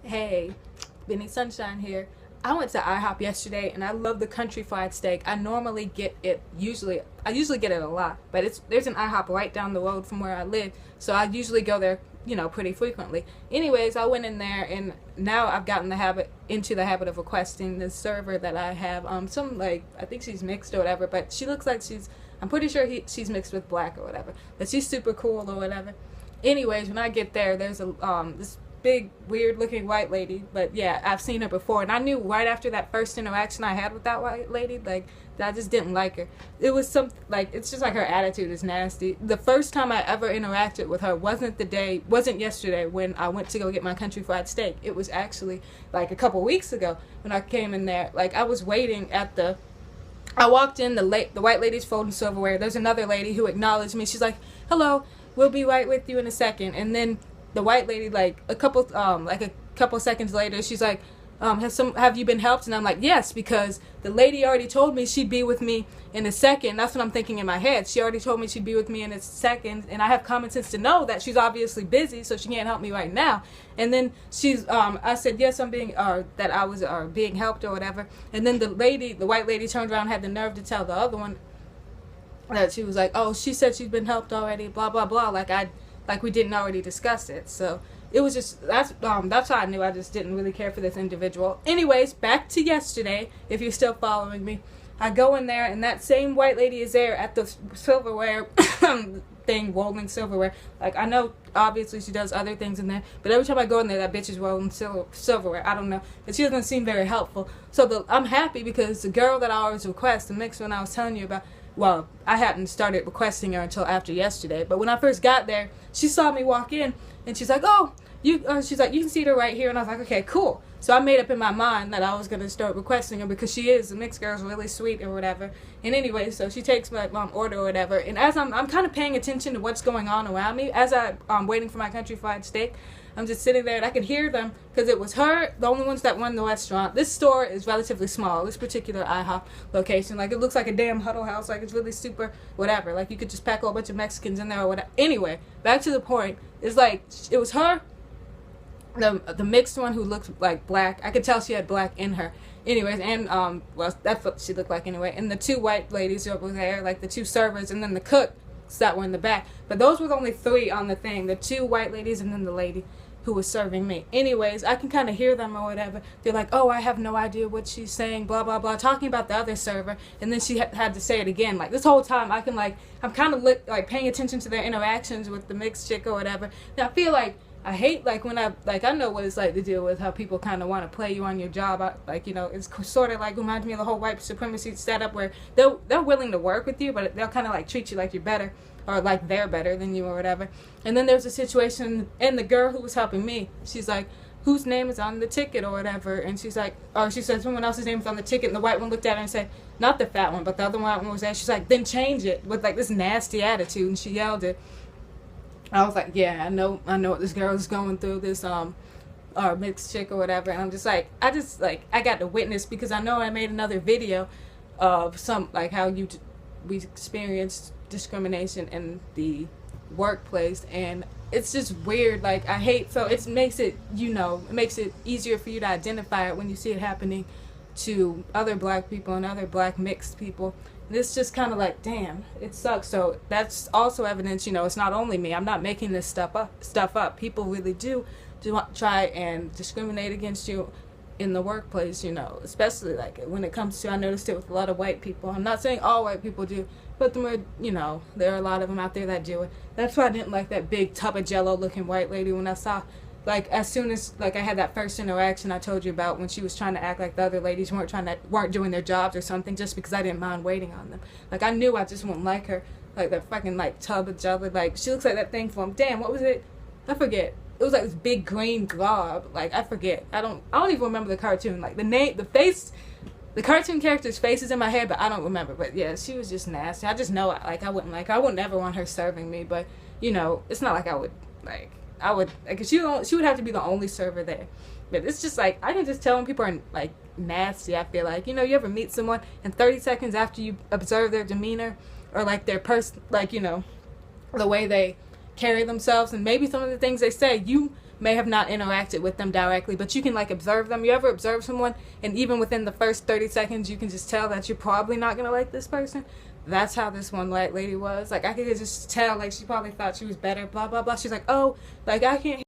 Hey, Benny Sunshine here. I went to IHOP yesterday and I love the country fried steak. I normally get it I usually get it a lot, but there's an IHOP right down the road from where I live, so I usually go there, pretty frequently. Anyways, I went in there and now I've gotten into the habit of requesting the server that I have. Some like I think she's mixed or whatever, but she looks like I'm pretty sure she's mixed with black or whatever. But she's super cool or whatever. Anyways, when I get there, there's a this big weird looking white lady, but yeah, I've seen her before, and I knew right after that first interaction I had with that white lady, like, that I just didn't like her. It was it's just like her attitude is nasty. The first time I ever interacted with her wasn't yesterday when I went to go get my country fried steak. It was actually like a couple weeks ago when I came in there. Like, I was waiting I walked in, the white lady's folding silverware. There's another lady who acknowledged me. She's like, "Hello, we'll be right with you in a second." And then the white lady, a couple seconds later, she's like, have you been helped?" And I'm like, "Yes," because the lady already told me she'd be with me in a second. That's what I'm thinking in my head. She already told me she'd be with me in a second, and I have common sense to know that she's obviously busy, so she can't help me right now. And then I said, "Yes, I'm being, that I was being helped or whatever." And then the white lady turned around and had the nerve to tell the other one that she was like, "Oh, she said she's been helped already, blah blah blah," like we didn't already discuss it. So it was just that's how I knew I just didn't really care for this individual. Anyways, back to yesterday. If you're still following me, I go in there and that same white lady is there at the silverware thing, rolling silverware. Like, I know obviously she does other things in there, but every time I go in there, that bitch is rolling silverware. I don't know, but she doesn't seem very helpful. So I'm happy because the girl that I always request, the mixed one I was telling you about, well, I hadn't started requesting her until after yesterday, but when I first got there, she saw me walk in, and she's like, "Oh, she's like, you can see her right here." And I was like, "Okay, cool." So I made up in my mind that I was going to start requesting her because the mixed girl's really sweet or whatever. And anyway, so she takes my order or whatever, and as I'm kind of paying attention to what's going on around me, as I'm waiting for my country fried steak, I'm just sitting there and I could hear them because it was her, the only ones that run the restaurant. This store is relatively small, this particular IHOP location. Like, it looks like a damn huddle house. Like, it's really super whatever. Like, you could just pack a whole bunch of Mexicans in there or whatever. Anyway, back to the point. It's like, it was her, the mixed one who looked like black. I could tell she had black in her. Anyways, and well, that's what she looked like anyway. And the two white ladies over there, like the two servers, and then the cook that were in the back. But those were only three on the thing. The two white ladies and then the lady who was serving me. Anyways, I can kind of hear them or whatever. They're like, "Oh, I have no idea what she's saying, blah blah blah," talking about the other server. And then she had to say it again. Like, this whole time I'm kind of paying attention to their interactions with the mixed chick or whatever. And I feel like I hate, when I know what it's like to deal with how people kind of want to play you on your job. It's sort of like reminds me of the whole white supremacy setup where they're willing to work with you, but they'll kind of treat you like you're better, or like they're better than you or whatever. And then there's a situation, and the girl who was helping me, she's like, "Whose name is on the ticket or whatever?" And she's like, or she said someone else's name is on the ticket, and the white one looked at her and said, not the fat one, but the other white one was there. She's like, "Then change it," with this nasty attitude, and she yelled it. I was like, "Yeah, I know what this girl is going through, this mixed chick or whatever." And I'm just like, I got to witness, because I know I made another video of how we experienced discrimination in the workplace, and it's just weird. Like, I hate, so it makes it easier for you to identify it when you see it happening to other black people and other black mixed people. And it's just kind of like, damn, it sucks. So that's also evidence, it's not only me. I'm not making this stuff up. People really do try and discriminate against you in the workplace, especially when it comes to, I noticed it with a lot of white people. I'm not saying all white people do, but there are a lot of them out there that do it. That's why I didn't like that big tub of jello looking white lady when I saw, as soon as I had that first interaction I told you about, when she was trying to act like the other ladies weren't doing their jobs or something, just because I didn't mind waiting on them. I knew I just wouldn't like her, that fucking tub of jello. She looks like that thing from, damn, what was it? I forget. It was this big green glob. I forget. I don't even remember the cartoon. The name, the face, the cartoon character's face is in my head, but I don't remember. But yeah, she was just nasty. I just know, I wouldn't I would never want her serving me. But it's not like I would she would have to be the only server there. But it's just I can just tell when people are nasty. I feel you ever meet someone and 30 seconds after you observe their demeanor, or their the way they carry themselves, and maybe some of the things they say, you may have not interacted with them directly, but you can like observe them. You ever observe someone and even within the first 30 seconds you can just tell that you're probably not gonna like this person? That's how this one white lady was. Like I could just tell, like she probably thought she was better, blah blah blah. She's like, oh, like I can't